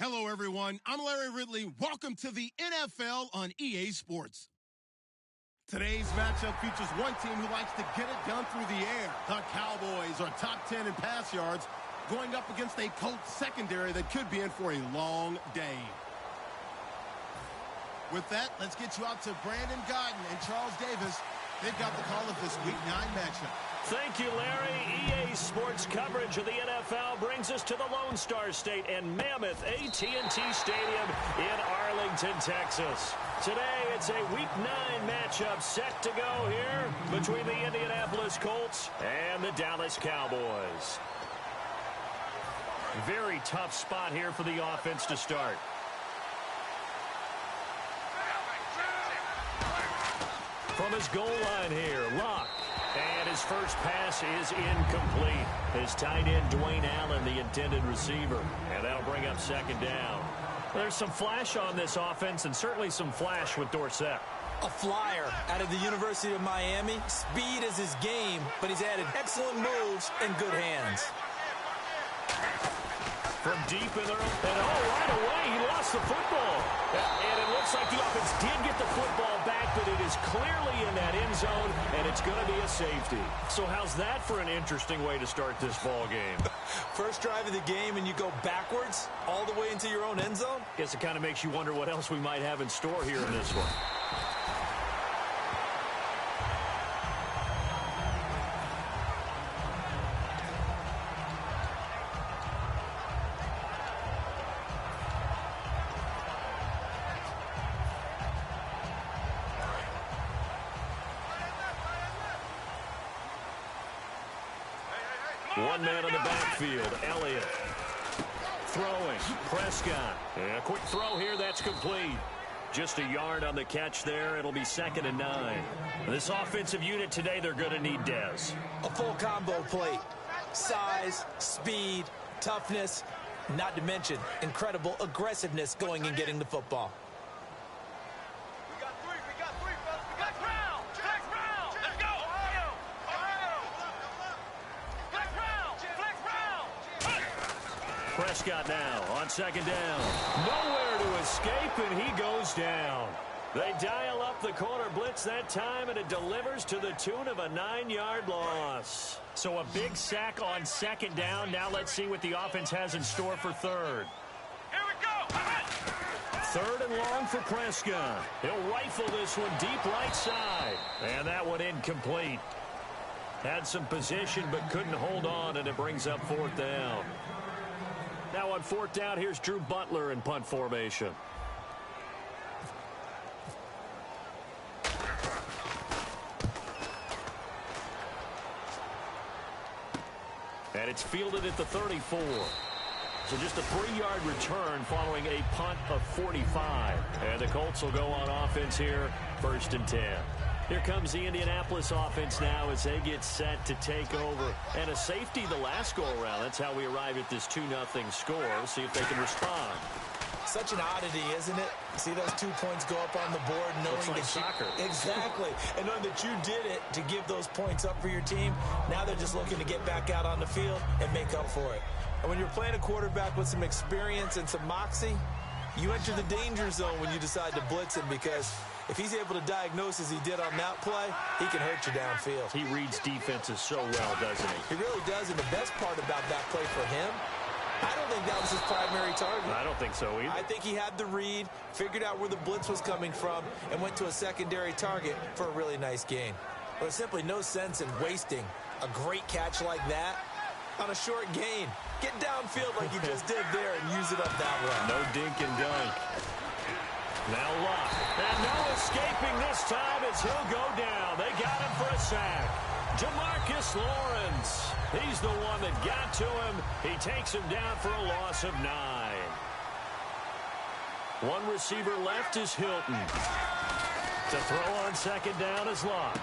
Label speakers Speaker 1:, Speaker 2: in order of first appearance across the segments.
Speaker 1: Hello, everyone. I'm Larry Ridley. Welcome to the NFL on EA Sports. Today's matchup features one team who likes to get it done through the air. The Cowboys are top 10 in pass yards, going up against a Colts secondary that could be in for a long day. With that, let's get you out to Brandon Godden and Charles Davis. They've got the call of this Week 9 matchup.
Speaker 2: Thank you, Larry. EA Sports coverage of the NFL brings us to the Lone Star State and Mammoth AT&T Stadium in Arlington, Texas. Today, it's a Week 9 matchup set to go here between the Indianapolis Colts and the Dallas Cowboys. Very tough spot here for the offense to start. From his goal line here, Locke. And his first pass is incomplete. His tight end, Dwayne Allen, the intended receiver. And that'll bring up second down. There's some flash on this offense and certainly some flash with Dorsett.
Speaker 3: A flyer out of the University of Miami. Speed is his game, but he's added excellent moves and good hands.
Speaker 2: From deep in there, and right away, he lost the football. And it looks like the offense did get the football back, but it is clearly in that end zone, and it's going to be a safety. So how's that for an interesting way to start this ball game?
Speaker 3: First drive of the game, and you go backwards all the way into your own end zone?
Speaker 2: Guess it kind of makes you wonder what else we might have in store here in this one. One man on the backfield, Elliott. Throwing, Prescott. And a quick throw here, that's complete. Just a yard on the catch there. It'll be 2nd and 9. This offensive unit today, they're going to need Dez.
Speaker 3: A full combo plate. Size, speed, toughness, not to mention incredible aggressiveness going and getting the football.
Speaker 2: Prescott now on 2nd down. Nowhere to escape, and he goes down. They dial up the corner blitz that time, and it delivers to the tune of a 9-yard loss. So a big sack on 2nd down. Now let's see what the offense has in store for 3rd.
Speaker 4: Here we go.
Speaker 2: 3rd and long for Prescott. He'll rifle this one deep right side. And that one incomplete. Had some position but couldn't hold on, and it brings up 4th down. Now on 4th down, here's Drew Butler in punt formation. And it's fielded at the 34. So just a 3-yard return following a punt of 45. And the Colts will go on offense here, 1st and 10. Here comes the Indianapolis offense now as they get set to take over. And a safety the last go-around. That's how we arrive at this 2-0 score. See if they can respond.
Speaker 3: Such an oddity, isn't it? See those 2 points go up on the board knowing
Speaker 2: Looks like
Speaker 3: that
Speaker 2: soccer.
Speaker 3: Exactly. And knowing that you did it to give those points up for your team. Now they're just looking to get back out on the field and make up for it. And when you're playing a quarterback with some experience and some moxie, you enter the danger zone when you decide to blitz him, because if he's able to diagnose as he did on that play, he can hurt you downfield.
Speaker 2: He reads defenses so well, doesn't he?
Speaker 3: He really does, and the best part about that play for him, I don't think that was his primary target.
Speaker 2: I don't think so either.
Speaker 3: I think he had the read, figured out where the blitz was coming from, and went to a secondary target for a really nice gain. There's simply no sense in wasting a great catch like that on a short gain. Get downfield like he just did there and use it up that way.
Speaker 2: No dink and dunk. Now Locke. And no escaping this time as he'll go down. They got him for a sack. Jamarcus Lawrence. He's the one that got to him. He takes him down for a loss of 9. One receiver left is Hilton. To throw on 2nd down is Locke.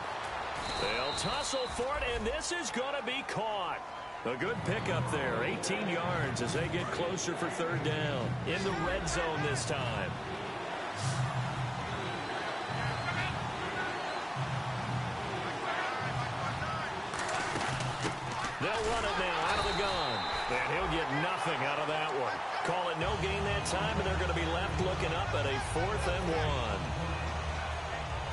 Speaker 2: They'll tussle for it, and this is going to be caught. A good pickup there, 18 yards as they get closer for 3rd down. In the red zone this time. They'll run it now out of the gun. And he'll get nothing out of that one. Call it it no gain that time, and they're going to be left looking up at a 4th and 1.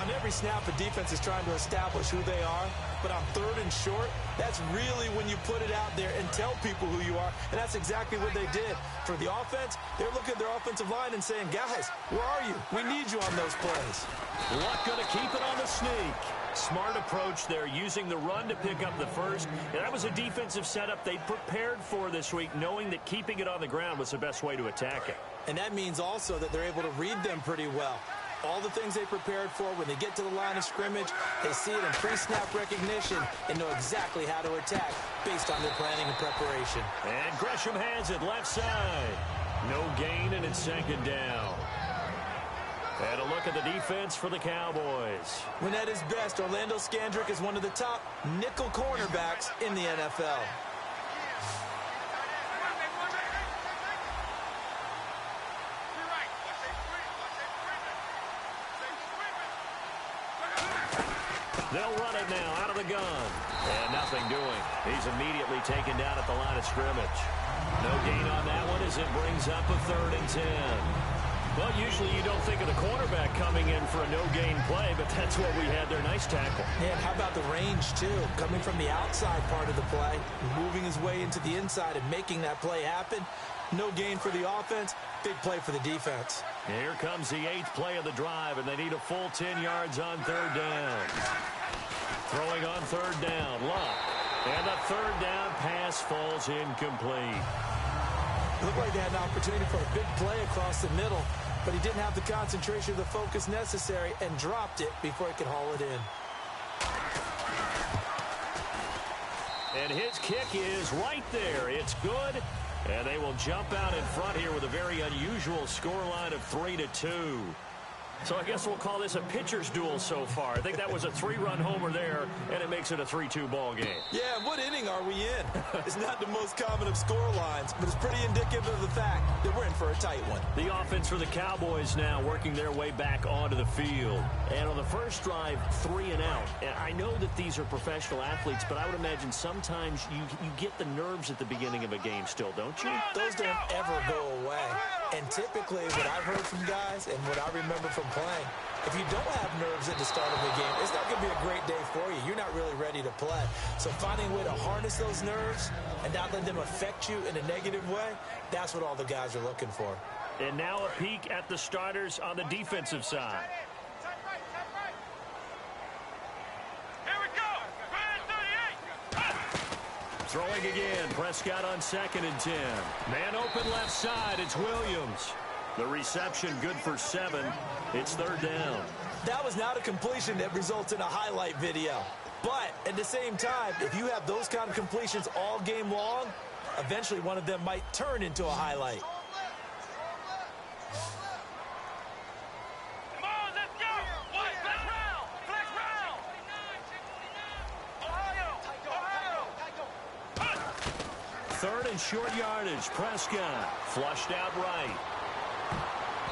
Speaker 3: On every snap, a defense is trying to establish who they are, but on 3rd and short, that's really when you put it out there and tell people who you are, and that's exactly what they did. For the offense, they're looking at their offensive line and saying, guys, where are you? We need you on those plays.
Speaker 2: Luck going to keep it on the sneak. Smart approach there, using the run to pick up the first. And that was a defensive setup they prepared for this week, knowing that keeping it on the ground was the best way to attack it.
Speaker 3: And that means also that they're able to read them pretty well. All the things they prepared for, when they get to the line of scrimmage, they see it in pre-snap recognition and know exactly how to attack based on their planning and preparation.
Speaker 2: And Gresham has it left side. No gain, and it's 2nd down. And a look at the defense for the Cowboys.
Speaker 3: When at his best, Orlando Scandrick is one of the top nickel cornerbacks in the NFL.
Speaker 2: They'll run it now out of the gun. And nothing doing. He's immediately taken down at the line of scrimmage. No gain on that one as it brings up a 3rd and 10. Well, usually you don't think of the cornerback coming in for a no-gain play, but that's what we had there. Nice tackle.
Speaker 3: And how about the range, too? Coming from the outside part of the play, moving his way into the inside and making that play happen. No gain for the offense, big play for the defense.
Speaker 2: Here comes the 8th play of the drive, and they need a full 10 yards on 3rd down. Throwing on 3rd down, Luck. And the 3rd down pass falls incomplete.
Speaker 3: It looked like they had an opportunity for a big play across the middle, but he didn't have the concentration or the focus necessary and dropped it before he could haul it in.
Speaker 2: And his kick is right there. It's good. And they will jump out in front here with a very unusual scoreline of 3-2. So I guess we'll call this a pitcher's duel so far. I think that was a 3-run homer there, and it makes it a 3-2 ball game.
Speaker 3: Yeah, what inning are we in? It's not the most common of score lines, but it's pretty indicative of the fact that we're in for a tight one.
Speaker 2: The offense for the Cowboys now working their way back onto the field. And on the first drive, 3 and out. And I know that these are professional athletes, but I would imagine sometimes you get the nerves at the beginning of a game still, don't you?
Speaker 3: Those don't ever go away. And typically what I've heard from guys and what I remember from playing, if you don't have nerves at the start of the game, it's not going to be a great day for you. You're not really ready to play. So finding a way to harness those nerves and not let them affect you in a negative way, that's what all the guys are looking for.
Speaker 2: And now a peek at the starters on the defensive side. Throwing again, Prescott on 2nd and 10. Man open left side, it's Williams. The reception good for 7. It's 3rd down.
Speaker 3: That was not a completion that results in a highlight video. But at the same time, if you have those kind of completions all game long, eventually one of them might turn into a highlight.
Speaker 2: Third and short yardage. Prescott flushed out right.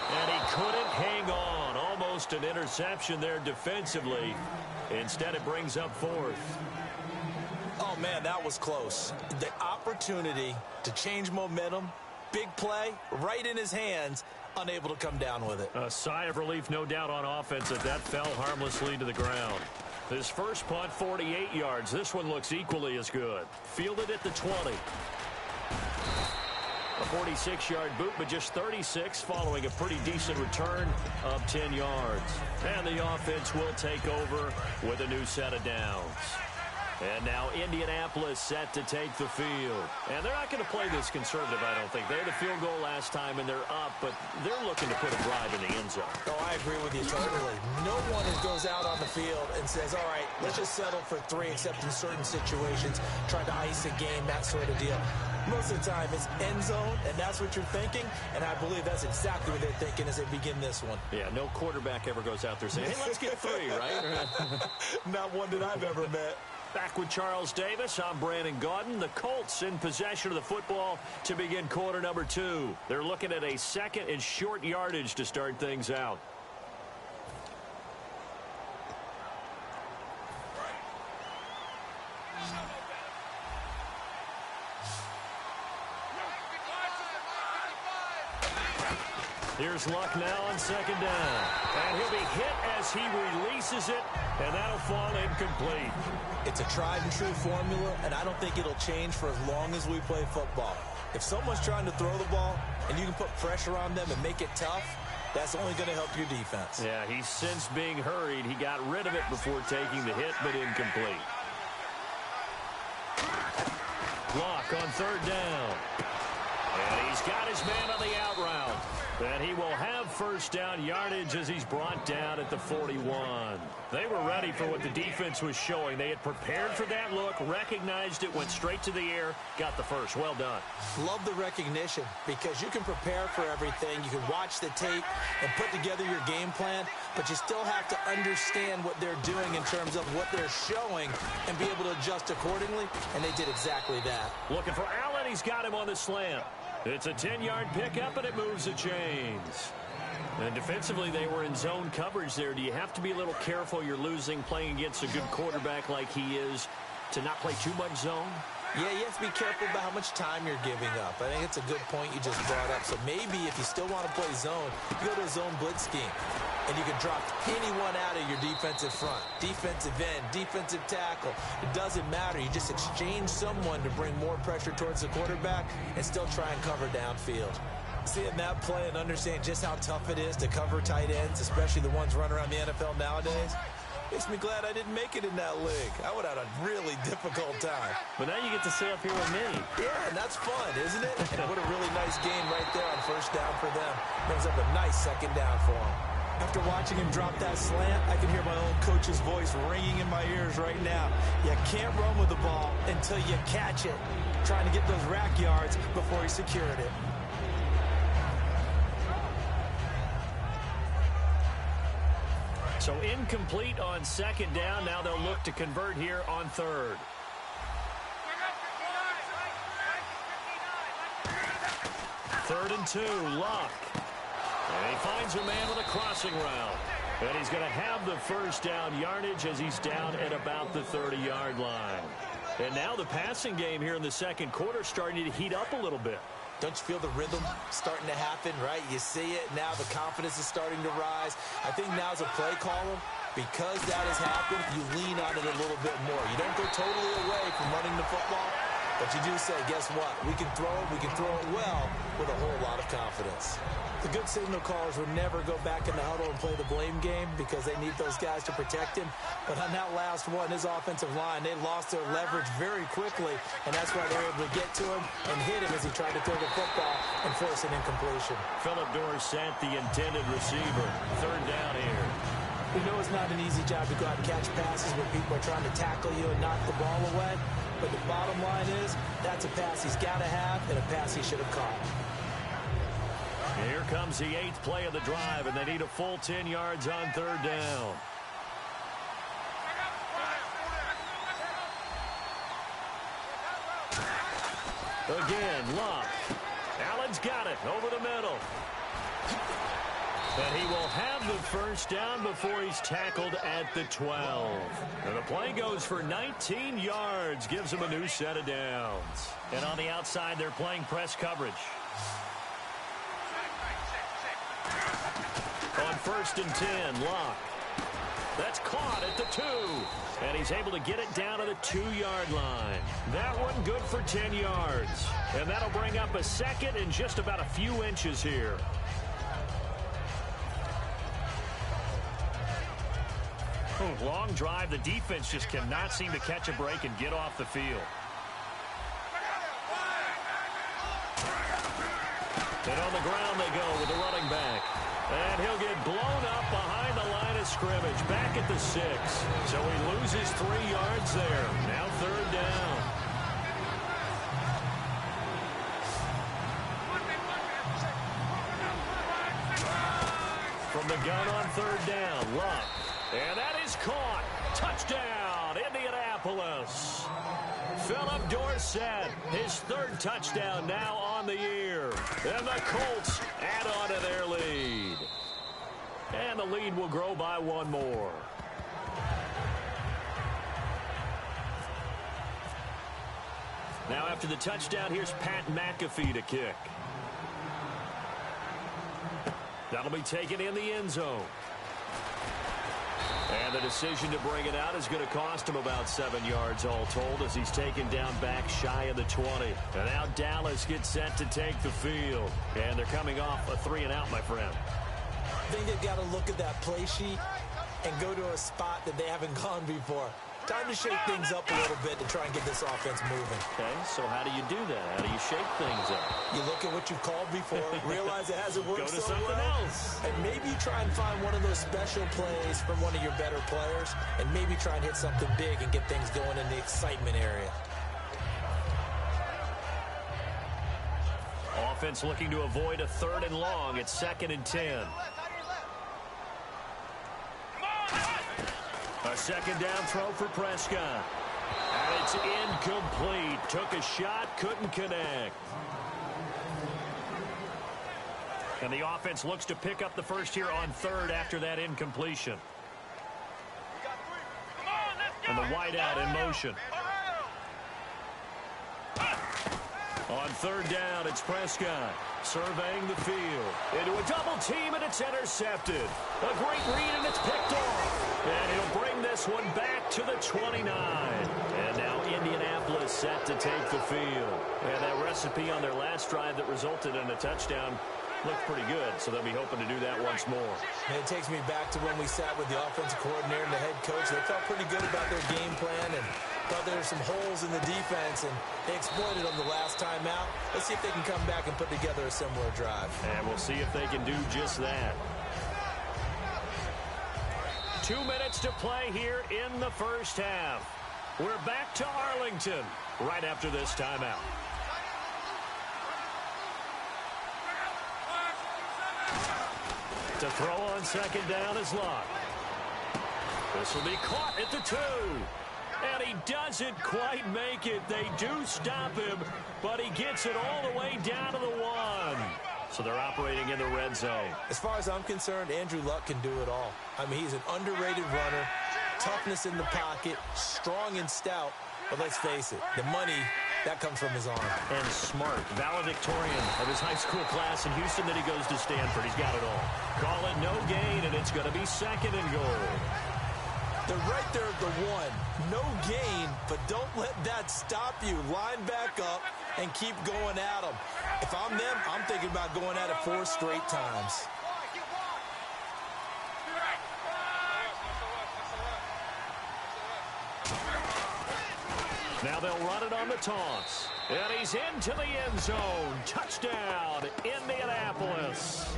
Speaker 2: And he couldn't hang on. Almost an interception there defensively. Instead, it brings up 4th.
Speaker 3: Oh, man, that was close. The opportunity to change momentum, big play, right in his hands, unable to come down with it.
Speaker 2: A sigh of relief, no doubt, on offense that fell harmlessly to the ground. His first punt, 48 yards. This one looks equally as good. Fielded at the 20. A 46-yard boot, but just 36 following a pretty decent return of 10 yards. And the offense will take over with a new set of downs. And now Indianapolis set to take the field. And they're not going to play this conservative, I don't think. They had a field goal last time, and they're up, but they're looking to put a drive in the end zone.
Speaker 3: Oh, I agree with you totally. No one goes out on the field and says, all right, let's just settle for 3, except in certain situations, trying to ice a game, that sort of deal. Most of the time, it's end zone, and that's what you're thinking, and I believe that's exactly what they're thinking as they begin this one.
Speaker 2: Yeah, no quarterback ever goes out there saying, hey, let's get 3, right?
Speaker 3: Not one that I've ever met.
Speaker 2: Back with Charles Davis, I'm Brandon Gaudin. The Colts in possession of the football to begin quarter number 2. They're looking at a 2nd and short yardage to start things out. Bears luck now on second down. And he'll be hit as he releases it, and that'll fall incomplete.
Speaker 3: It's a tried-and-true formula, and I don't think it'll change for as long as we play football. If someone's trying to throw the ball and you can put pressure on them and make it tough, that's only going to help your defense.
Speaker 2: Yeah, he's since being hurried. He got rid of it before taking the hit, but incomplete. Block on third down. And he's got his man on the out route. And he will have first down yardage as he's brought down at the 41. They were ready for what the defense was showing. They had prepared for that look, recognized it, went straight to the air, got the first. Well done.
Speaker 3: Love the recognition because you can prepare for everything. You can watch the tape and put together your game plan, but you still have to understand what they're doing in terms of what they're showing and be able to adjust accordingly, and they did exactly that.
Speaker 2: Looking for Allen. He's got him on the slant. It's a 10-yard pickup, and it moves the chains. And defensively, they were in zone coverage there. Do you have to be a little careful? You're losing playing against a good quarterback like he is to not play too much zone?
Speaker 3: Yeah, you have to be careful about how much time you're giving up. I think it's a good point you just brought up. So maybe if you still want to play zone, you go to a zone blitz scheme. And you can drop anyone out of your defensive front. Defensive end, defensive tackle. It doesn't matter. You just exchange someone to bring more pressure towards the quarterback and still try and cover downfield. Seeing that play and understanding just how tough it is to cover tight ends, especially the ones running around the NFL nowadays, makes me glad I didn't make it in that league. I would have had a really difficult time.
Speaker 2: But now you get to sit up here with me.
Speaker 3: Yeah, and that's fun, isn't it? And what a really nice game right there on first down for them. Brings up a nice second down for them. After watching him drop that slant, I can hear my old coach's voice ringing in my ears right now. You can't run with the ball until you catch it. Trying to get those rack yards before he secured it.
Speaker 2: So incomplete on second down. Now they'll look to convert here on third. Third and 2, Luck. And he finds a man with a crossing route. And he's going to have the first down yardage as he's down at about the 30-yard line. And now the passing game here in the second quarter starting to heat up a little bit.
Speaker 3: Don't you feel the rhythm starting to happen, right? You see it now. The confidence is starting to rise. I think now's a play caller. Because that has happened, you lean on it a little bit more. You don't go totally away from running the football, but you do say, guess what? We can throw it well with a whole lot of confidence. The good signal callers would never go back in the huddle and play the blame game because they need those guys to protect him. But on that last one, his offensive line, they lost their leverage very quickly, and that's why they were able to get to him and hit him as he tried to throw the football and force an incompletion.
Speaker 2: Phillip Dorsett, the intended receiver. Third down here.
Speaker 3: We know it's not an easy job to go out and catch passes where people are trying to tackle you and knock the ball away. But the bottom line is, that's a pass he's got to have and a pass he should have caught.
Speaker 2: Here comes the 8th play of the drive, and they need a full 10 yards on third down. Again, Luck. Allen's got it over the middle. And he will have the first down before he's tackled at the 12. And the play goes for 19 yards, gives him a new set of downs. And on the outside, they're playing press coverage. On first and 10, Luck. That's caught at the 2. And he's able to get it down to the 2-yard line. That one good for 10 yards. And that'll bring up a second and just about a few inches here. Long drive. The defense just cannot seem to catch a break and get off the field. And on the ground they go with the running back. And he'll get blown up behind the line of scrimmage. Back at the 6. So he loses 3 yards there. Now third down. From the gun on third down, Luck. And that is caught. Touchdown, Indianapolis. Phillip Dorsett, his 3rd touchdown now on the year. And the Colts add on to their lead. And the lead will grow by 1 more. Now after the touchdown, here's Pat McAfee to kick. That'll be taken in the end zone. And the decision to bring it out is going to cost him about 7 yards all told as he's taken down back shy of the 20. And now Dallas gets set to take the field. And they're coming off a 3-and-out, my friend.
Speaker 3: I think they've got to look at that play sheet and go to a spot that they haven't gone before. Time to shake things up a little bit to try and get this offense moving.
Speaker 2: Okay, so how do you do that? How do you shake things up?
Speaker 3: You look at what you've called before, realize it hasn't worked
Speaker 2: Go to
Speaker 3: so
Speaker 2: something
Speaker 3: well,
Speaker 2: else.
Speaker 3: and maybe try and find one of those special plays from one of your better players, and maybe try and hit something big and get things going in the excitement area.
Speaker 2: Offense looking to avoid a 3rd and long. It's 2nd and 10. A 2nd down throw for Prescott. And it's incomplete. Took a shot, couldn't connect. And the offense looks to pick up the first here on 3rd after that incompletion. And the wideout in motion. On 3rd down, it's Prescott surveying the field. Into a double team, and it's intercepted. A great read, and it's picked off. And he'll bring this one back to the 29. And now Indianapolis set to take the field. And that recipe on their last drive that resulted in a touchdown looked pretty good, so they'll be hoping to do that once more.
Speaker 3: And it takes me back to when we sat with the offensive coordinator and the head coach. They felt pretty good about their game plan and thought there were some holes in the defense, and they exploited them the last time out. Let's see if they can come back and put together a similar drive.
Speaker 2: And we'll see if they can do just that. 2 minutes to play here in the first half. We're back to Arlington right after this timeout. To throw on 2nd down is Locke. This will be caught at the 2. And he doesn't quite make it. They do stop him, but he gets it all the way down to the 1. So they're operating in the red zone.
Speaker 3: As far as I'm concerned, Andrew Luck can do it all. I mean, he's an underrated runner, toughness in the pocket, strong and stout. But let's face it, the money, that comes from his arm.
Speaker 2: And smart, valedictorian of his high school class in Houston. Then he goes to Stanford. He's got it all. Call it no gain, and it's going to be 2nd and goal.
Speaker 3: They're right there at the 1. No gain, but don't let that stop you. Line back up and keep going at them. If I'm them, I'm thinking about going at it 4 straight times.
Speaker 2: Now they'll run it on the toss. And he's into the end zone. Touchdown, Indianapolis.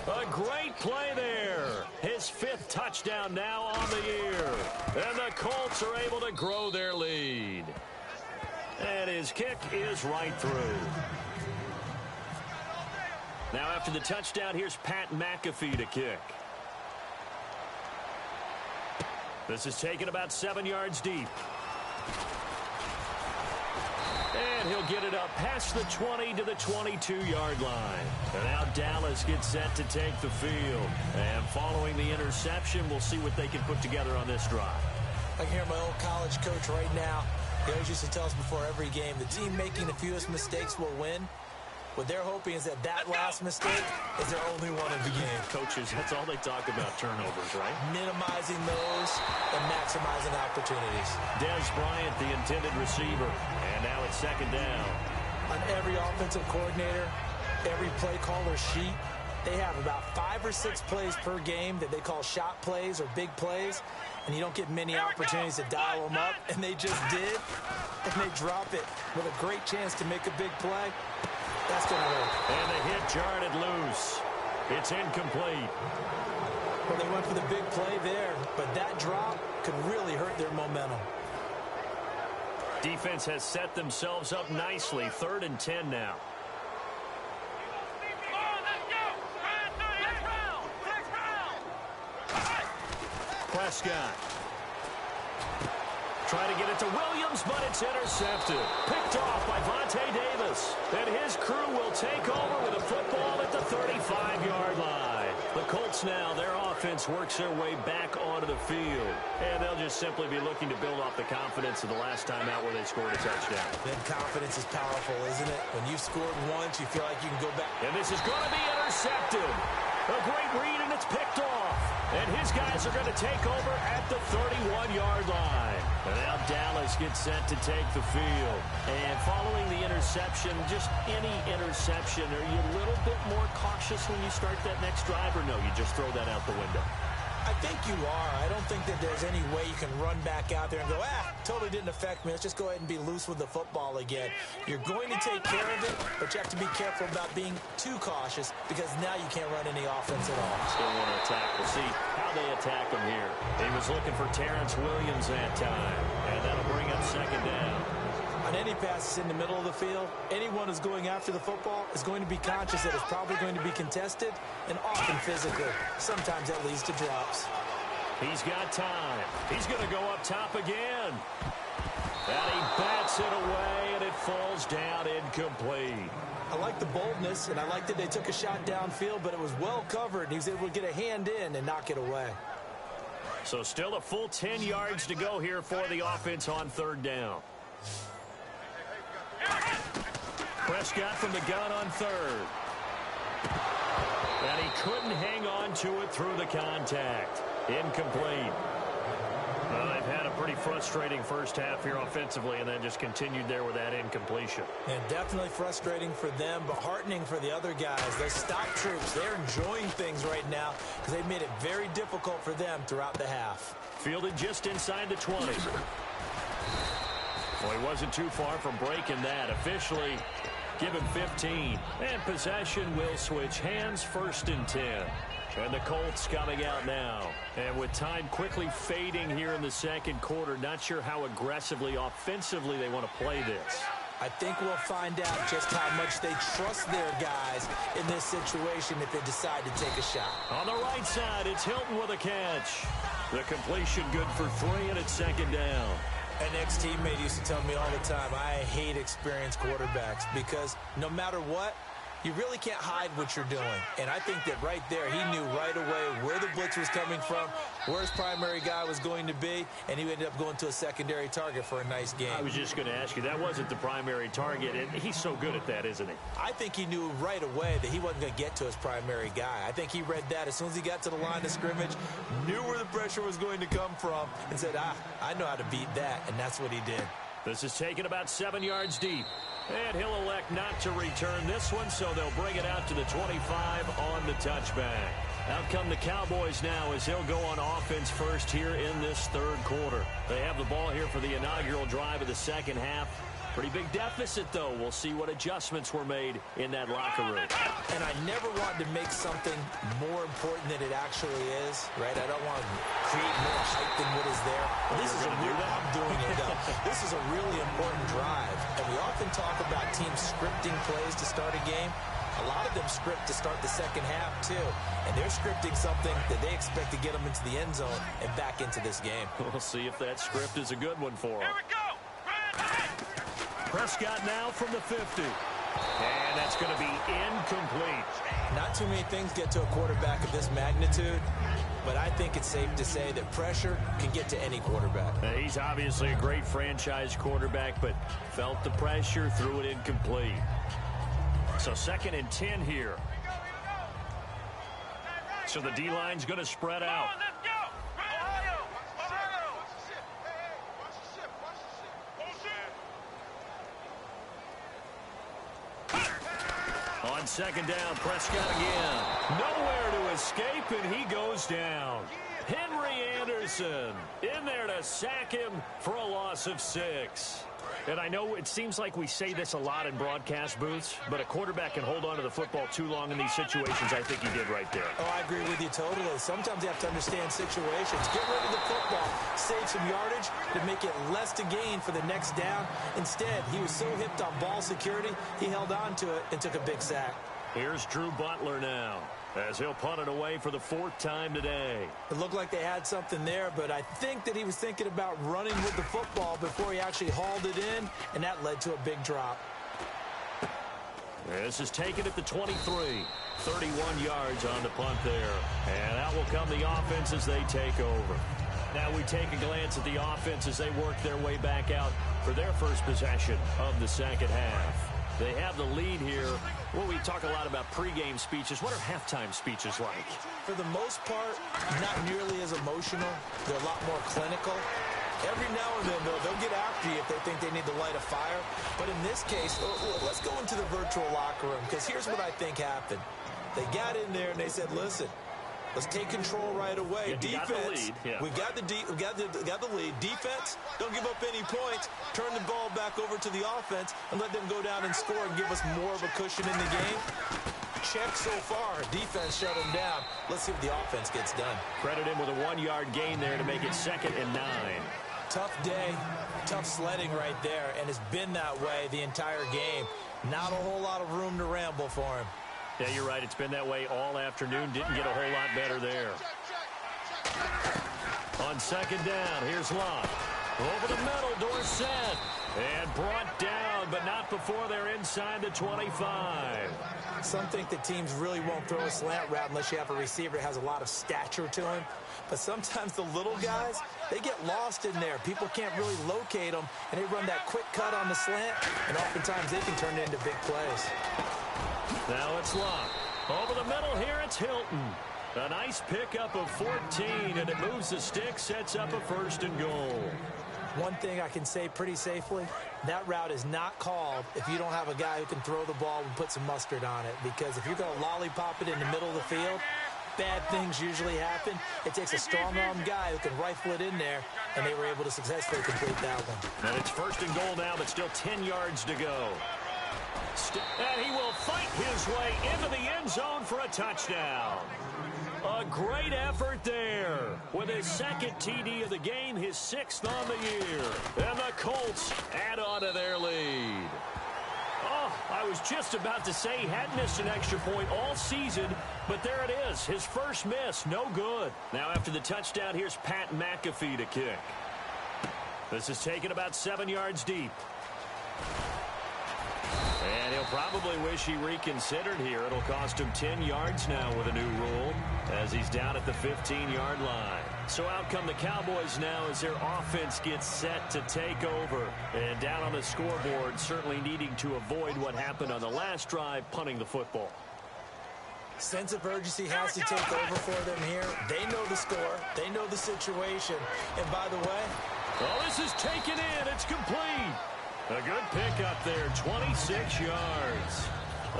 Speaker 2: A great play there. His 5th touchdown now on the year. And the Colts are able to grow their lead. And his kick is right through. Now after the touchdown, here's Pat McAfee to kick. This is taken about 7 yards deep. And he'll get it up past the 20 to the 22-yard line. And now Dallas gets set to take the field. And following the interception, we'll see what they can put together on this drive.
Speaker 3: I can hear my old college coach right now. He always used to tell us before every game, the team making the fewest mistakes will win. What they're hoping is that last mistake is their only one of the game.
Speaker 2: Coaches, that's all they talk about, turnovers, right?
Speaker 3: Minimizing those and maximizing opportunities.
Speaker 2: Dez Bryant, the intended receiver. And now it's 2nd down.
Speaker 3: On every offensive coordinator, every play caller sheet, they have about 5 or 6 plays per game that they call shot plays or big plays. And you don't get many opportunities to dial them up. And they just did. And they drop it with a great chance to make a big play. That's going to hurt.
Speaker 2: And the hit jarred it loose. It's incomplete.
Speaker 3: Well, they went for the big play there, but that drop could really hurt their momentum.
Speaker 2: Defense has set themselves up nicely. 3rd and 10 now. Prescott. Trying to get it to Williams, but it's intercepted. Picked off by Vontae Davis. And his crew will take over with a football at the 35-yard line. The Colts now, their offense works their way back onto the field. And they'll just simply be looking to build off the confidence of the last time out where they scored a touchdown.
Speaker 3: Then confidence is powerful, isn't it? When you've scored once, you feel like you can go back.
Speaker 2: And this is going to be intercepted. A great read, and it's picked off. And his guys are going to take over at the 31-yard line. And now Dallas gets set to take the field. And following the interception, just any interception, are you a little bit more cautious when you start that next drive, or no, you just throw that out the window?
Speaker 3: I think you are. I don't think that there's any way you can run back out there and go, totally didn't affect me. Let's just go ahead and be loose with the football again. You're going to take care of it, but you have to be careful about being too cautious because now you can't run any offense at all.
Speaker 2: Still want to attack. We'll see how they attack him here. He was looking for Terrence Williams that time, and that'll bring up second down.
Speaker 3: On any passes in the middle of the field, anyone who's going after the football is going to be conscious that it's probably going to be contested and often physical. Sometimes that leads to drops.
Speaker 2: He's got time. He's going to go up top again. And he bats it away, and it falls down incomplete.
Speaker 3: I like the boldness, and I like that they took a shot downfield, but it was well covered. He was able to get a hand in and knock it away.
Speaker 2: So still a full 10 yards to go here for the offense on third down. Prescott from the gun on third. And he couldn't hang on to it through the contact. Incomplete. Well, they've had a pretty frustrating first half here offensively and then just continued there with that incompletion.
Speaker 3: And definitely frustrating for them, but heartening for the other guys. Those stop troops, they're enjoying things right now because they've made it very difficult for them throughout the half.
Speaker 2: Fielded just inside the 20. Well, he wasn't too far from breaking that. Officially, give him 15. And possession will switch hands, 1st and 10. And the Colts coming out now. And with time quickly fading here in the second quarter, not sure how aggressively, offensively they want to play this.
Speaker 3: I think we'll find out just how much they trust their guys in this situation if they decide to take a shot.
Speaker 2: On the right side, it's Hilton with a catch. The completion good for 3, and it's second down.
Speaker 3: An ex-teammate used to tell me all the time, I hate experienced quarterbacks because no matter what, you really can't hide what you're doing. And I think that right there, he knew right away where the blitz was coming from, where his primary guy was going to be, and he ended up going to a secondary target for a nice game.
Speaker 2: I was just going to ask you, that wasn't the primary target, and he's so good at that, isn't he?
Speaker 3: I think he knew right away that he wasn't going to get to his primary guy. I think he read that as soon as he got to the line of scrimmage, knew where the pressure was going to come from, and said, I know how to beat that, and that's what he did.
Speaker 2: This is taken about 7 yards deep. And he'll elect not to return this one, so they'll bring it out to the 25 on the touchback. Out come the Cowboys now as they'll go on offense first here in this third quarter. They have the ball here for the inaugural drive of the second half. Pretty big deficit, though. We'll see what adjustments were made in that locker room.
Speaker 3: And I never wanted to make something more important than it actually is, right? I don't want to create more hype than what is there. This is I'm doing it, though. This is a really important drive. And we often talk about teams scripting plays to start a game. A lot of them script to start the second half, too. And they're scripting something that they expect to get them into the end zone and back into this game.
Speaker 2: We'll see if that script is a good one for them.
Speaker 4: Here we go!
Speaker 2: Prescott now from the 50. And that's going to be incomplete.
Speaker 3: Not too many things get to a quarterback of this magnitude, but I think it's safe to say that pressure can get to any quarterback.
Speaker 2: He's obviously a great franchise quarterback, but felt the pressure, threw it incomplete. So 2nd and 10 here. So the D-line's going to spread out. On second down, Prescott again. Nowhere to escape, and he goes down. Henry Anderson in there to sack him for a loss of 6. And I know it seems like we say this a lot in broadcast booths, but a quarterback can hold on to the football too long in these situations. I think he did right there.
Speaker 3: Oh, I agree with you totally. Sometimes you have to understand situations. Get rid of the football, save some yardage to make it less to gain for the next down. Instead, he was so hipped on ball security, he held on to it and took a big sack.
Speaker 2: Here's Drew Butler now, as he'll punt it away for the 4th time today.
Speaker 3: It looked like they had something there, but I think that he was thinking about running with the football before he actually hauled it in, and that led to a big drop.
Speaker 2: This is taken at the 23. 31 yards on the punt there. And out will come the offense as they take over. Now we take a glance at the offense as they work their way back out for their first possession of the second half. They have the lead here. Well, we talk a lot about pregame speeches. What are halftime speeches like?
Speaker 3: For the most part, not nearly as emotional. They're a lot more clinical. Every now and then, they'll get after you if they think they need to light a fire. But in this case, let's go into the virtual locker room, because here's what I think happened. They got in there and they said, listen, let's take control right away.
Speaker 2: Yeah,
Speaker 3: Defense,
Speaker 2: we've
Speaker 3: got the lead. Defense, don't give up any points. Turn the ball back over to the offense and let them go down and score and give us more of a cushion in the game. Check so far. Defense shut him down. Let's see what the offense gets done.
Speaker 2: Credit him with a 1-yard gain there to make it 2nd and 9.
Speaker 3: Tough day, tough sledding right there, and it's been that way the entire game. Not a whole lot of room to ramble for him.
Speaker 2: Yeah, you're right. It's been that way all afternoon. Didn't get a whole lot better there. On 2nd down, here's Locke. Over the middle, Dorsett. And brought down, but not before they're inside the 25.
Speaker 3: Some think that teams really won't throw a slant route unless you have a receiver that has a lot of stature to him. But sometimes the little guys, they get lost in there. People can't really locate them, and they run that quick cut on the slant, and oftentimes they can turn it into big plays.
Speaker 2: Now it's Locke. Over the middle here, it's Hilton. A nice pickup of 14, and it moves the stick, sets up a 1st and goal.
Speaker 3: One thing I can say pretty safely, that route is not called if you don't have a guy who can throw the ball and put some mustard on it. Because if you're going to lollipop it in the middle of the field, bad things usually happen. It takes a strong-armed guy who can rifle it in there, and they were able to successfully complete that one.
Speaker 2: And it's 1st and goal now, but still 10 yards to go. And he will fight his way into the end zone for a touchdown. A great effort there. With his 2nd TD of the game, his 6th on the year. And the Colts add on to their lead. Oh, I was just about to say he hadn't missed an extra point all season, but there it is. His first miss, no good. Now after the touchdown, here's Pat McAfee to kick. This is taken about 7 yards deep. And he'll probably wish he reconsidered here. It'll cost him 10 yards now with a new rule as he's down at the 15-yard line. So out come the Cowboys now as their offense gets set to take over. And down on the scoreboard, certainly needing to avoid what happened on the last drive, punting the football.
Speaker 3: Sense of urgency has to take over for them here. They know the score. They know the situation. And by the way,
Speaker 2: well, this is taken in. It's complete. A good pickup there, 26 yards.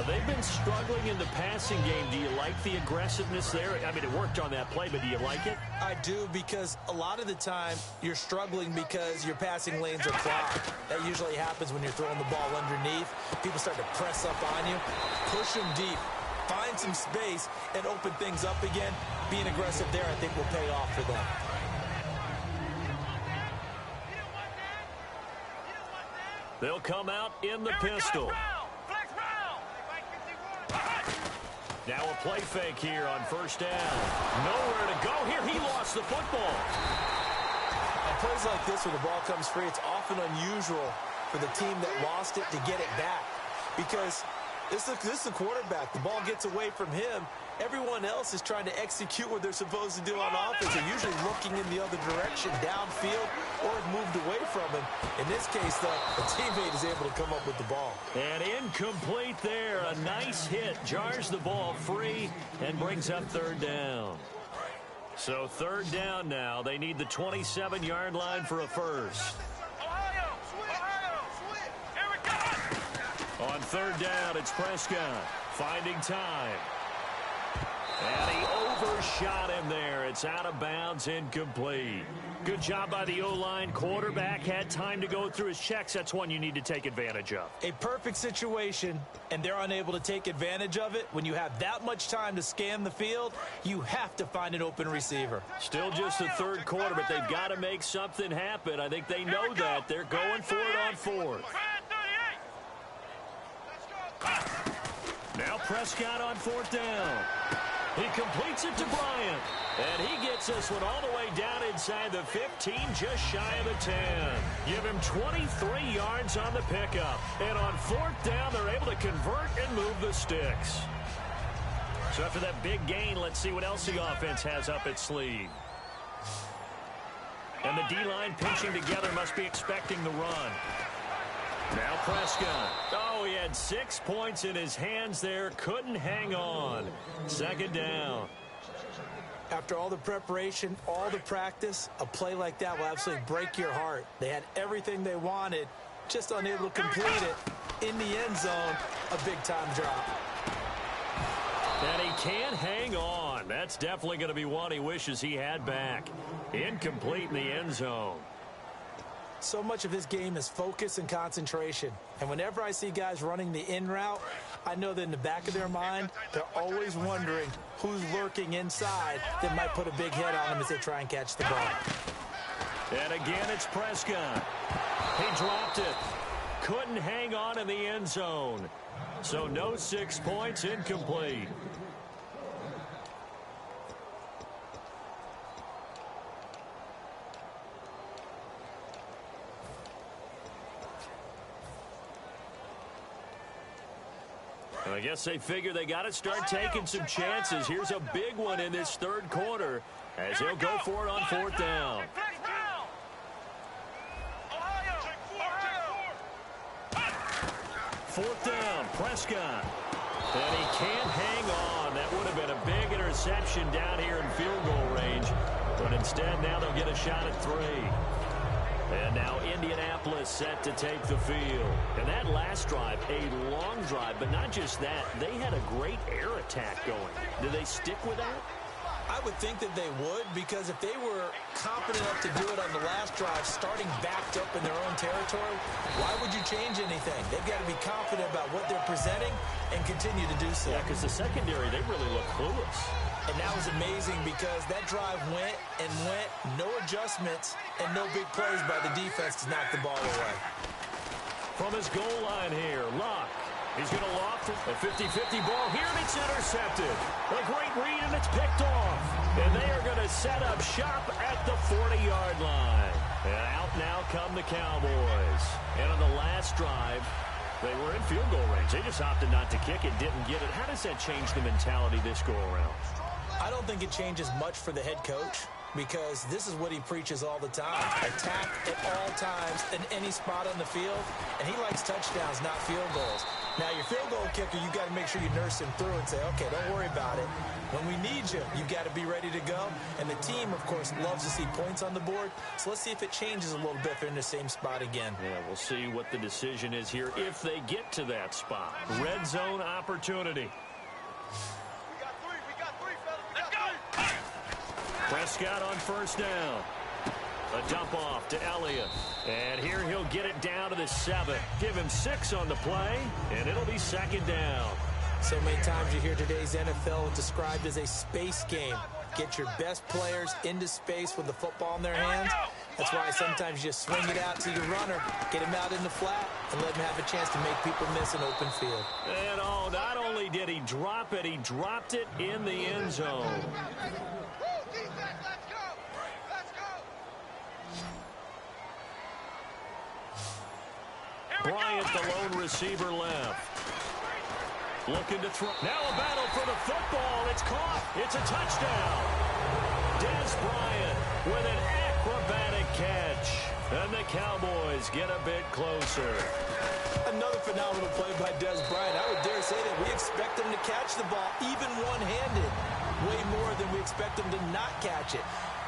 Speaker 2: They've been struggling in the passing game. Do you like the aggressiveness there? I mean, it worked on that play, but do you like it?
Speaker 3: I do, because a lot of the time you're struggling because your passing lanes are clogged. That usually happens when you're throwing the ball underneath. People start to press up on you. Push them deep. Find some space and open things up again. Being aggressive there, I think, will pay off for them.
Speaker 2: They'll come out in the pistol. Now a play fake here on 1st down. Nowhere to go here. He lost the football.
Speaker 3: On plays like this where the ball comes free, it's often unusual for the team that lost it to get it back. Because this is the quarterback. The ball gets away from him. Everyone else is trying to execute what they're supposed to do on offense. They're usually looking in the other direction, downfield, or have moved away from him. In this case, though, a teammate is able to come up with the ball.
Speaker 2: And incomplete there. A nice hit. Jars the ball free and brings up 3rd down. So 3rd down now. They need the 27-yard line for a first. On 3rd down, it's Prescott finding time. And he overshot him there. It's out of bounds, incomplete. Good job by the O-line. Quarterback had time to go through his checks. That's one you need to take advantage of.
Speaker 3: A perfect situation, and they're unable to take advantage of it. When you have that much time to scan the field, you have to find an open receiver.
Speaker 2: Still just the 3rd quarter, but they've got to make something happen. I think they know that. They're going for it on 4th. Now Prescott on 4th down. He completes it to Bryant. And he gets this one all the way down inside the 15, just shy of the 10. Give him 23 yards on the pickup. And on 4th down, they're able to convert and move the sticks. So after that big gain, let's see what else the offense has up its sleeve. And the D-line pinching together, must be expecting the run. Now Prescott. Oh, he had 6 points in his hands there. Couldn't hang on. Second down.
Speaker 3: After all the preparation, all the practice, a play like that will absolutely break your heart. They had everything they wanted, just unable to complete it. In the end zone, a big-time drop.
Speaker 2: And he can't hang on. That's definitely going to be one he wishes he had back. Incomplete in the end zone.
Speaker 3: So much of his game is focus and concentration. And whenever I see guys running the in route, I know that in the back of their mind, they're always wondering who's lurking inside that might put a big hit on them as they try and catch the ball.
Speaker 2: And again, it's Prescott. He dropped it. Couldn't hang on in the end zone. So no 6 points, incomplete. I guess they figure they got to start taking some chances. Here's a big one in this third quarter as he'll go for it on fourth down. Fourth down, Prescott. And he can't hang on. That would have been a big interception down here in field goal range. But instead, now they'll get a shot at 3. And now Indianapolis set to take the field. And that last drive, a long drive, but not just that. They had a great air attack going. Do they stick with that?
Speaker 3: I would think that they would, because if they were competent enough to do it on the last drive, starting backed up in their own territory, why would you change anything? They've got to be confident about what they're presenting and continue to do so.
Speaker 2: Yeah, because the secondary, they really look clueless.
Speaker 3: And that was amazing because that drive went and went, no adjustments, and no big plays by the defense to knock the ball away.
Speaker 2: From his goal line here, Locke. He's going to loft it. A 50-50 ball here, and it's intercepted. A great read, and it's picked off. And they are going to set up shop at the 40-yard line. And out now come the Cowboys. And on the last drive, they were in field goal range. They just opted not to kick it, didn't get it. How does that change the mentality this go-around?
Speaker 3: I don't think it changes much for the head coach, because this is what he preaches all the time. Attack at all times in any spot on the field, and he likes touchdowns, not field goals. Now, your field goal kicker, you got to make sure you nurse him through and say, okay, don't worry about it. When we need you, you got to be ready to go. And the team, of course, loves to see points on the board. So let's see if it changes a little bit if they're in the same spot again.
Speaker 2: Yeah, we'll see what the decision is here if they get to that spot. Red zone opportunity. Prescott on first down. A dump off to Elliott. And here he'll get it down to the 7. Give him 6 on the play, and it'll be second down.
Speaker 3: So many times you hear today's NFL described as a space game. Get your best players into space with the football in their hands. That's why sometimes you just swing it out to your runner, get him out in the flat, and let him have a chance to make people miss an open field.
Speaker 2: And not only did he drop it, he dropped it in the end zone. Bryant, the lone receiver, left. Looking to throw. Now a battle for the football. It's caught. It's a touchdown. Dez Bryant with an acrobatic catch. And the Cowboys get a bit closer.
Speaker 3: Another phenomenal play by Dez Bryant. I would dare say that we expect him to catch the ball, even one-handed, way more than we expect him to not catch it.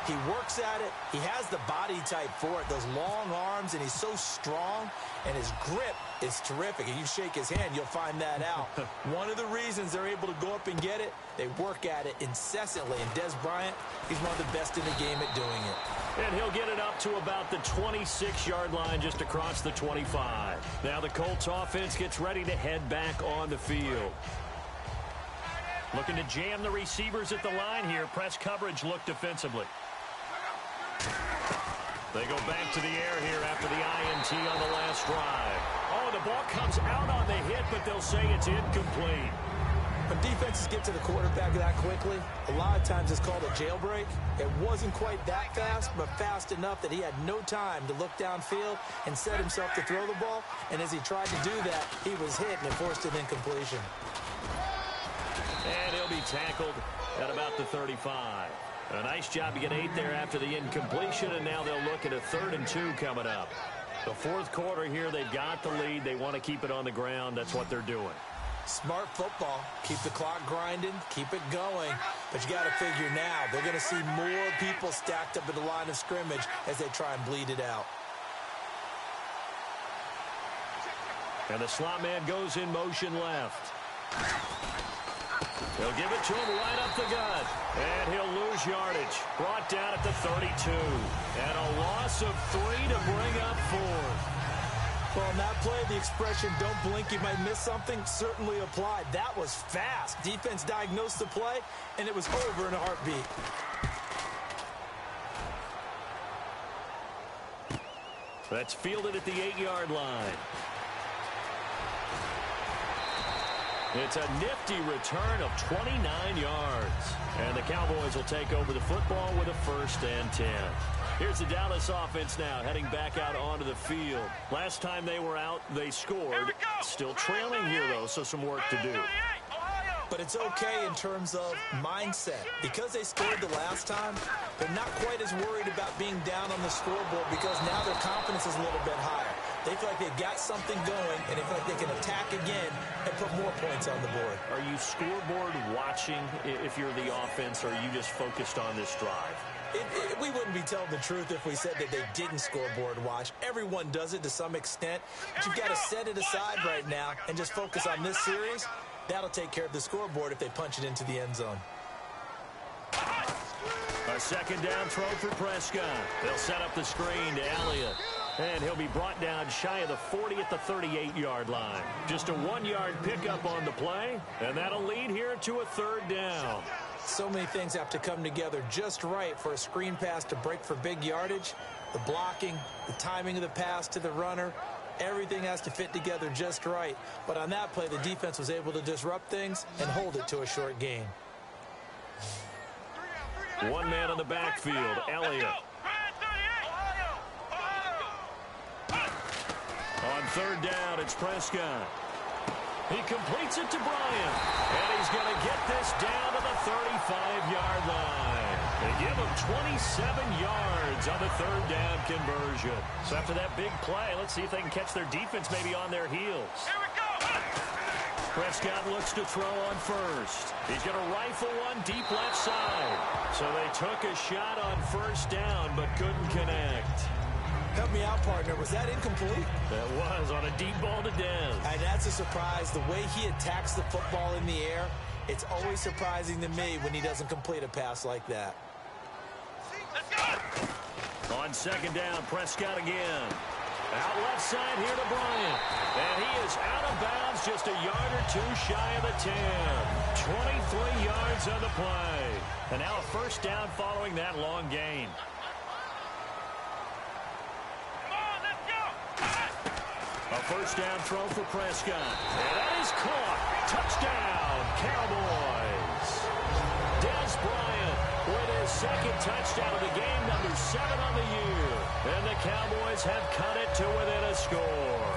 Speaker 3: He works at it. He has the body type for it, those long arms, and he's so strong, and his grip is terrific. If you shake his hand, you'll find that out. One of the reasons they're able to go up and get it, they work at it incessantly. And Dez Bryant, he's one of the best in the game at doing it.
Speaker 2: And he'll get it up to about the 26-yard line, just across the 25. Now the Colts offense gets ready to head back on the field. Looking to jam the receivers at the line here. Press coverage look defensively. They go back to the air here after the INT on the last drive. Oh, the ball comes out on the hit, but they'll say it's incomplete.
Speaker 3: When defenses get to the quarterback that quickly, a lot of times it's called a jailbreak. It wasn't quite that fast, but fast enough that he had no time to look downfield and set himself to throw the ball. And as he tried to do that, he was hit and it forced an incompletion.
Speaker 2: And he'll be tackled at about the 35. A nice job to get 8 there after the incompletion, and now they'll look at a 3rd and 2 coming up. The fourth quarter here, they've got the lead. They want to keep it on the ground. That's what they're doing.
Speaker 3: Smart football. Keep the clock grinding. Keep it going. But you got to figure now, they're going to see more people stacked up at the line of scrimmage as they try and bleed it out.
Speaker 2: And the slot man goes in motion left. They'll give it to him right up the gut. And he'll lose yardage. Brought down at the 32. And a loss of 3 to bring up 4.
Speaker 3: Well, on that play, the expression, don't blink, you might miss something, certainly applied. That was fast. Defense diagnosed the play, and it was over in a heartbeat.
Speaker 2: That's fielded at the 8-yard line. It's a nifty return of 29 yards. And the Cowboys will take over the football with a 1st and 10. Here's the Dallas offense now, heading back out onto the field. Last time they were out, they scored. Still trailing here, though, so some work to do.
Speaker 3: But it's okay in terms of mindset. Because they scored the last time, they're not quite as worried about being down on the scoreboard because now their confidence is a little bit higher. They feel like they've got something going, and they feel like they can attack again and put more points on the board.
Speaker 2: Are you scoreboard watching if you're the offense, or are you just focused on this drive?
Speaker 3: We wouldn't be telling the truth if we said that they didn't scoreboard watch. Everyone does it to some extent. But you've got to set it aside right now and just focus on this series. That'll take care of the scoreboard if they punch it into the end zone.
Speaker 2: A 2nd down throw for Prescott. They'll set up the screen to Elliott. And he'll be brought down shy of the 40 at the 38-yard line. Just a 1-yard pickup on the play, and that'll lead here to a 3rd down.
Speaker 3: So many things have to come together just right for a screen pass to break for big yardage. The blocking, the timing of the pass to the runner, everything has to fit together just right. But on that play, the defense was able to disrupt things and hold it to a short gain.
Speaker 2: One man in the backfield, Elliott. On 3rd down, it's Prescott. He completes it to Bryant. And he's going to get this down to the 35-yard line. They give him 27 yards on the 3rd down conversion. So after that big play, let's see if they can catch their defense maybe on their heels.
Speaker 4: Here we go.
Speaker 2: Prescott looks to throw on 1st. He's going to rifle one deep left side. So they took a shot on 1st down but couldn't connect.
Speaker 3: Help me out, partner. Was that incomplete?
Speaker 2: That was on a deep ball to Dez.
Speaker 3: And that's a surprise. The way he attacks the football in the air, it's always surprising to me when he doesn't complete a pass like that.
Speaker 4: Let's go.
Speaker 2: On 2nd down, Prescott again. Out left side here to Bryant. And he is out of bounds just a yard or 2 shy of the 10. 23 yards on the play. And now a 1st down following that long gain. A 1st down throw for Prescott. And that is caught. Touchdown, Cowboys. Dez Bryant with his 2nd touchdown of the game, number 7 on the year. And the Cowboys have cut it to within a score.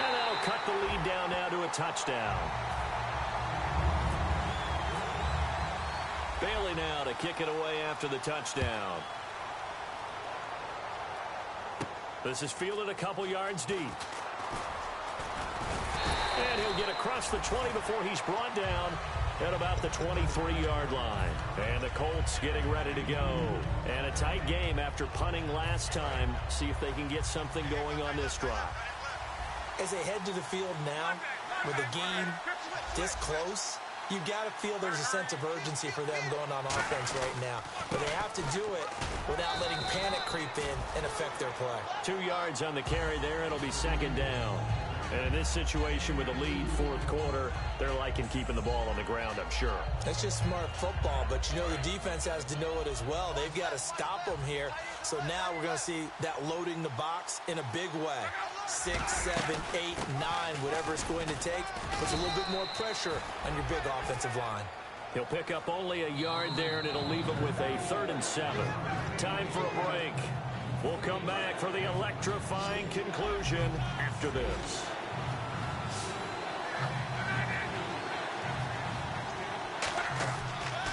Speaker 2: And that'll cut the lead down now to a touchdown. Bailey now to kick it away after the touchdown. This is fielded a couple yards deep. And he'll get across the 20 before he's brought down at about the 23-yard line. And the Colts getting ready to go. And a tight game after punting last time. See if they can get something going on this drive.
Speaker 3: As they head to the field now, with the game this close, you've got to feel there's a sense of urgency for them going on offense right now. But they have to do it without letting panic creep in and affect their play.
Speaker 2: 2 yards on the carry there. It'll be 2nd down. And in this situation with the lead 4th quarter, they're liking keeping the ball on the ground, I'm sure.
Speaker 3: That's just smart football, but you know the defense has to know it as well. They've got to stop them here. So now we're going to see that loading the box in a big way. 6, 7, 8, 9, whatever it's going to take, puts a little bit more pressure on your big offensive line.
Speaker 2: He'll pick up only a yard there, and it'll leave him with a 3rd and 7. Time for a break. We'll come back for the electrifying conclusion after this.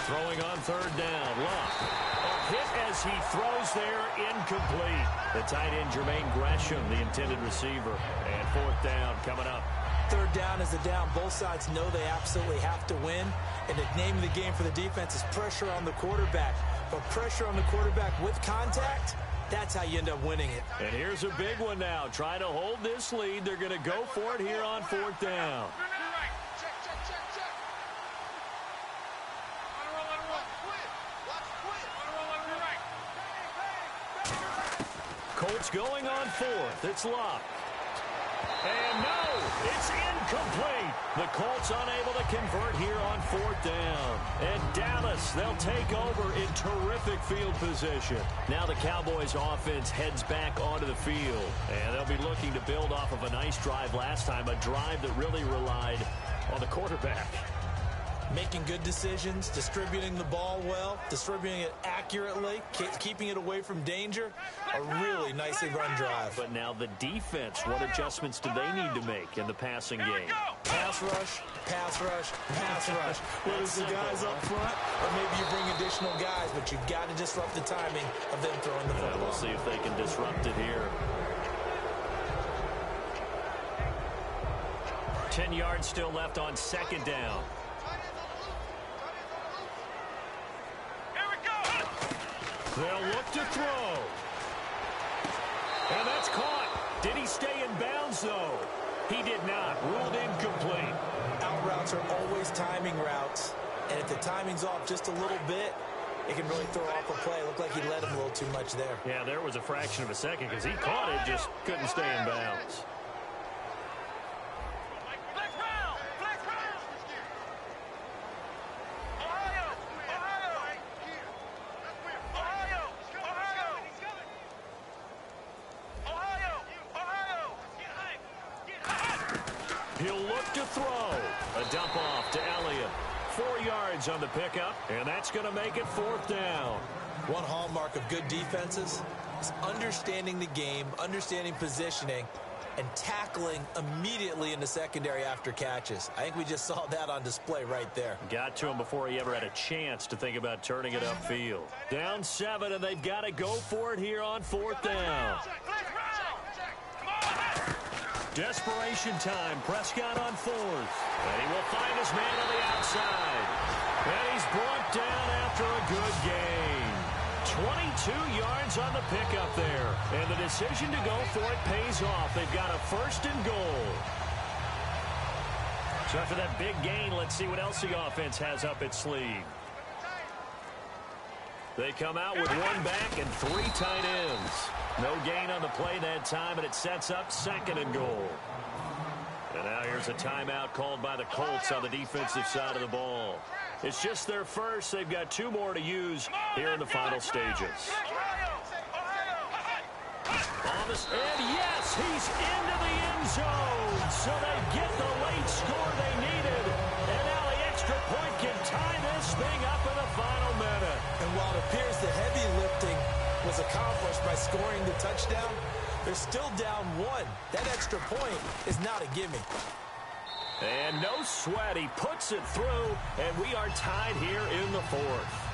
Speaker 2: Throwing on third down. Luck. A hit as he throws there, incomplete. The tight end, Jermaine Gresham, the intended receiver. And fourth down coming up.
Speaker 3: Third down is a down. Both sides know they absolutely have to win. And the name of the game for the defense is pressure on the quarterback. But pressure on the quarterback with contact, that's how you end up winning it.
Speaker 2: And here's a big one now. Trying to hold this lead. They're going to go for it here on fourth down. Colts going on fourth. It's Luck. And no, it's incomplete. The Colts unable to convert here on fourth down. And Dallas, they'll take over in terrific field position. Now the Cowboys offense heads back onto the field. And they'll be looking to build off of a nice drive last time, a drive that really relied on the quarterback.
Speaker 3: Making good decisions, distributing the ball well, distributing it accurately, keeping it away from danger. A really nicely run drive.
Speaker 2: But now the defense, what adjustments do they need to make in the passing game?
Speaker 3: Pass rush, pass rush, pass rush. Whether it's the guys up front or maybe you bring additional guys, but you've got to disrupt the timing of them throwing the football.
Speaker 2: We'll see if they can disrupt it here. 10 yards still left on second down. They'll look to throw. And that's caught. Did he stay in bounds, though? He did not. Ruled incomplete.
Speaker 3: Out routes are always timing routes. And if the timing's off just a little bit, it can really throw off a play. Looked like he led him a little too much there.
Speaker 2: Yeah, there was a fraction of a second because he caught it, just couldn't stay in bounds. He'll look to throw. A dump off to Elliott. 4 yards on the pickup, and that's going to make it fourth down.
Speaker 3: One hallmark of good defenses is understanding the game, understanding positioning, and tackling immediately in the secondary after catches. I think we just saw that on display right there.
Speaker 2: Got to him before he ever had a chance to think about turning it upfield. Down 7, and they've got to go for it here on fourth down. Desperation time. Prescott on fourth. And he will find his man on the outside. And he's brought down after a good gain. 22 yards on the pickup there. And the decision to go for it pays off. They've got a first and goal. So after that big gain, let's see what else the offense has up its sleeve. They come out with one back and 3 tight ends. No gain on the play that time, and it sets up second and goal. And now here's a timeout called by the Colts on the defensive side of the ball. It's just their first. They've got 2 more to use here in the final stages. And yes, he's into the end zone. So they get the late score they needed. And now the extra point can tie this thing up in the final minute.
Speaker 3: And while it appears the heavy lifting was accomplished by scoring the touchdown, they're still down 1. That extra point is not a gimme.
Speaker 2: And no sweat. He puts it through, and we are tied here in the fourth.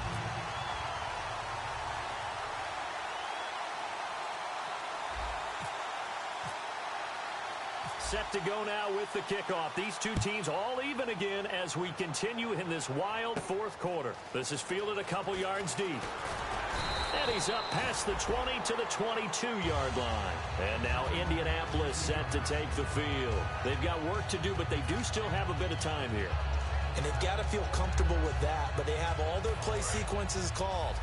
Speaker 2: Set to go now with the kickoff. These two teams all even again as we continue in this wild fourth quarter. This is fielded a couple yards deep. And he's up past the 20 to the 22-yard line. And now Indianapolis set to take the field. They've got work to do, but they do still have a bit of time here.
Speaker 3: And they've got to feel comfortable with that, but they have all their play sequences called.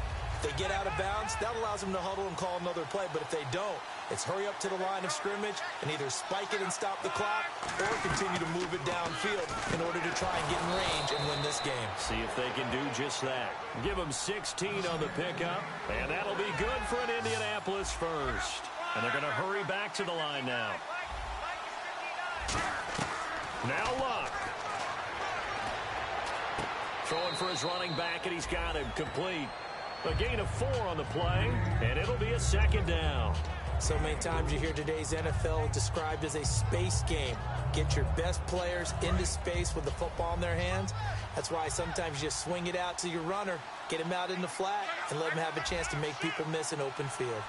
Speaker 3: If they get out of bounds, that allows them to huddle and call another play. But if they don't, it's hurry up to the line of scrimmage and either spike it and stop the clock or continue to move it downfield in order to try and get in range and win this game.
Speaker 2: See if they can do just that. Give them 16 on the pickup, and that'll be good for an Indianapolis first. And they're going to hurry back to the line now. Now Luck. Throwing for his running back, and he's got him complete. A gain of 4 on the play, and it'll be a second down.
Speaker 3: So many times you hear today's NFL described as a space game. Get your best players into space with the football in their hands, That's why sometimes you just swing it out to your runner, get him out in the flat, and let him have a chance to make people miss an open field.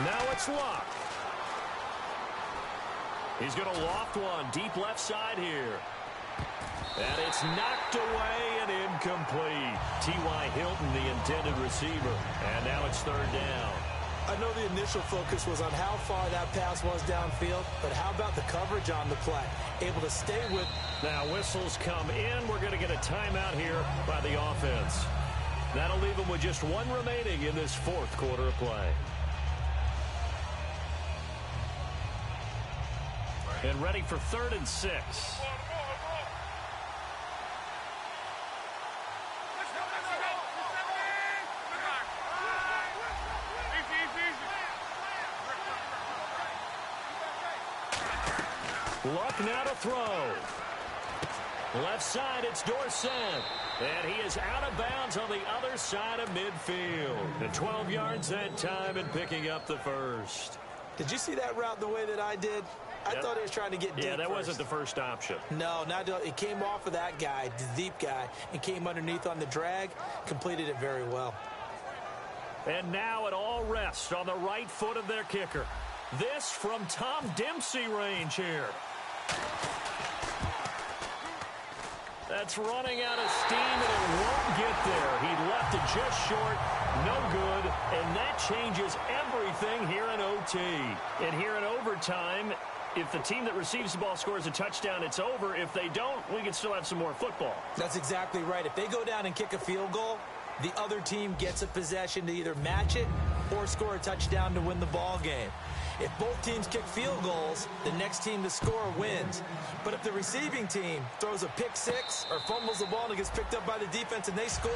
Speaker 2: Now it's Luck. He's going to loft one deep left side here. And it's knocked away and incomplete. T.Y. Hilton, the intended receiver. And now it's third down.
Speaker 3: I know the initial focus was on how far that pass was downfield, but how about the coverage on the play? Able to stay with...
Speaker 2: Now whistles come in. We're going to get a timeout here by the offense. That'll leave them with just one remaining in this fourth quarter of play. And ready for 3rd and 6. Luck now to throw. Left side, it's Dorsett. And he is out of bounds on the other side of midfield. And 12 yards that time and picking up the first.
Speaker 3: Did you see that route the way that I did? I thought he was trying to get deep.
Speaker 2: Yeah, that
Speaker 3: first.
Speaker 2: wasn't the first option.
Speaker 3: No, it came off of that guy, the deep guy, and came underneath on the drag, completed it very well.
Speaker 2: And now it all rests on the right foot of their kicker. This from Tom Dempsey range here. That's running out of steam, and it won't get there. He left it just short, no good, and that changes everything here in OT. And here in overtime, if the team that receives the ball scores a touchdown, it's over. If they don't, we can still have some more football.
Speaker 3: That's exactly right. If they go down and kick a field goal, the other team gets a possession to either match it or score a touchdown to win the ball game. If both teams kick field goals, the next team to score wins. But if the receiving team throws a pick six or fumbles the ball and it gets picked up by the defense and they score,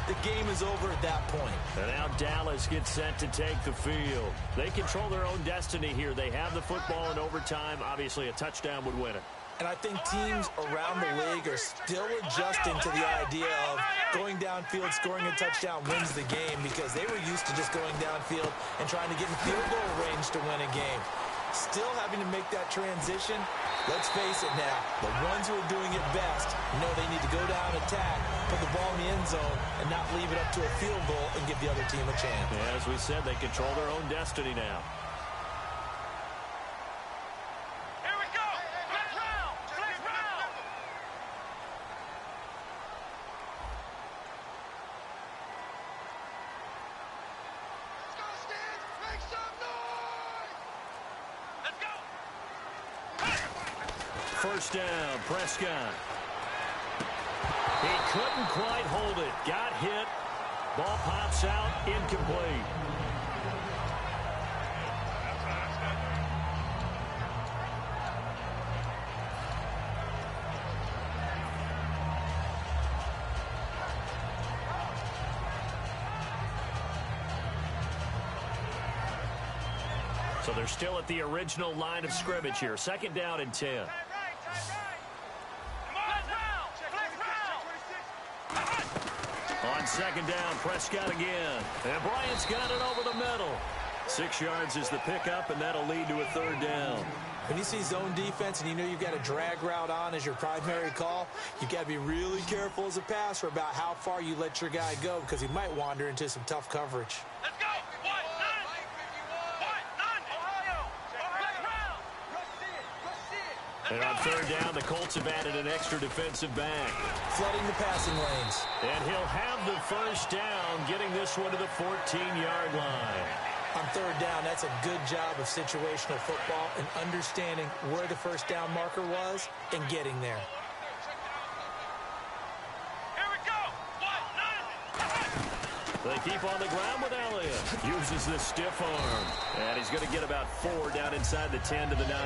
Speaker 3: the game is over at that point.
Speaker 2: And now Dallas gets set to take the field. They control their own destiny here. They have the football in overtime. Obviously, a touchdown would win it.
Speaker 3: And I think teams around the league are still adjusting to the idea of going downfield, scoring a touchdown wins the game, because they were used to just going downfield and trying to get in field goal range to win a game. Still having to make that transition. Let's face it now, the ones who are doing it best know they need to go down, attack, put the ball in the end zone, and not leave it up to a field goal and give the other team a chance.
Speaker 2: Yeah, as we said, they control their own destiny now. First down, Prescott. He couldn't quite hold it. Got hit. Ball pops out, incomplete. So they're still at the original line of scrimmage here. 2nd down and 10. On 2nd down, Prescott again. And Bryant's got it over the middle. 6 yards is the pickup, and that'll lead to a 3rd down.
Speaker 3: When you see zone defense and you know you've got a drag route on as your primary call, you've got to be really careful as a passer about how far you let your guy go, because he might wander into some tough coverage.
Speaker 4: Let's go!
Speaker 2: And on 3rd down, the Colts have added an extra defensive back.
Speaker 3: Flooding the passing lanes.
Speaker 2: And he'll have the first down, getting this one to the 14-yard line.
Speaker 3: On 3rd down, that's a good job of situational football and understanding where the first down marker was and getting there.
Speaker 4: Here we go!
Speaker 2: They keep on the ground with Elliott. Uses the stiff arm. And he's going to get about 4 down inside the 10 to the 9.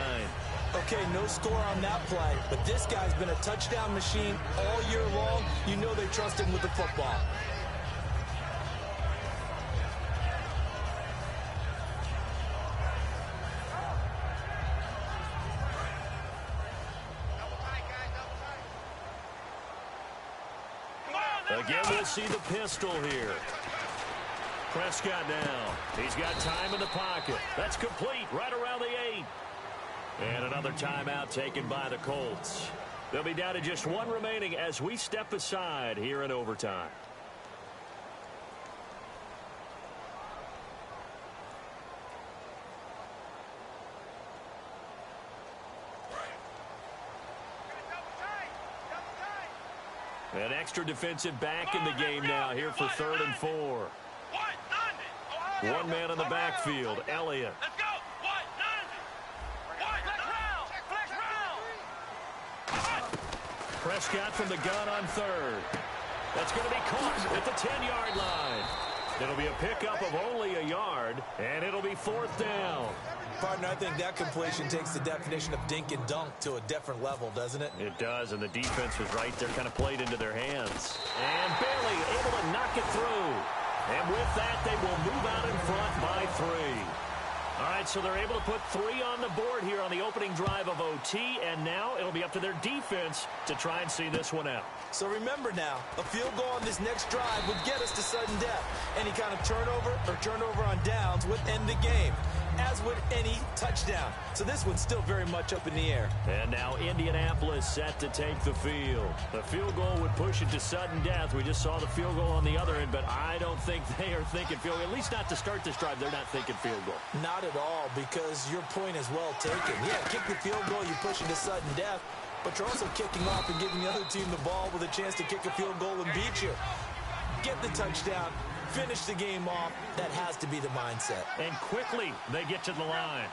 Speaker 3: Okay, no score on that play, but this guy's been a touchdown machine all year long. You know they trust him with the football.
Speaker 2: Again, we'll see the pistol here. Prescott now. He's got time in the pocket. That's complete right around the 8. And another timeout taken by the Colts. They'll be down to just one remaining as we step aside here in overtime. An extra defensive back in the game now here for 3rd and 4. One man on the backfield, Elliott.
Speaker 4: Let's go.
Speaker 2: Prescott from the gun on 3rd. That's going to be caught at the 10-yard line. It'll be a pickup of only a yard, and it'll be 4th down.
Speaker 3: Partner, I think that completion takes the definition of dink and dunk to a different level, doesn't it?
Speaker 2: It does, and the defense was right there, kind of played into their hands. And Bailey able to knock it through. And with that, they will move out in front by 3. All right, so they're able to put 3 on the board here on the opening drive of OT, and now it'll be up to their defense to try and see this one out.
Speaker 3: So remember now, a field goal on this next drive would get us to sudden death. Any kind of turnover or turnover on downs would end the game, as would any touchdown. So this one's still very much up in the air.
Speaker 2: And now Indianapolis set to take the field. The field goal would push it to sudden death. We just saw the field goal on the other end, but I don't think they are thinking field goal. At least not to start this drive. They're not thinking field goal.
Speaker 3: Not at all, because your point is well taken. Yeah, kick the field goal, you push it to sudden death, but you're also kicking off and giving the other team the ball with a chance to kick a field goal and beat you. Get the touchdown, finish the game off. That has to be the mindset.
Speaker 2: And quickly, they get to the line.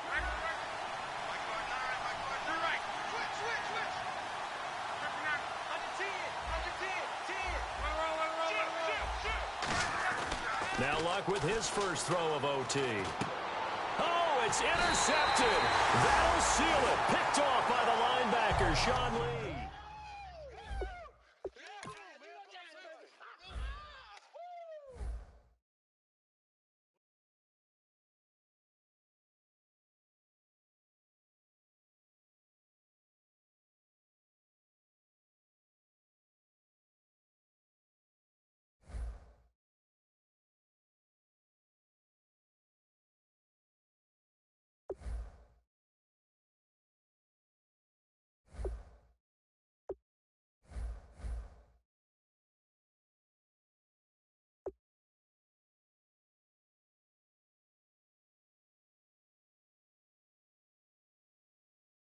Speaker 2: Now Luck with his first throw of OT. Oh, it's intercepted. That'll seal it. Picked off by the linebacker, Sean Lee.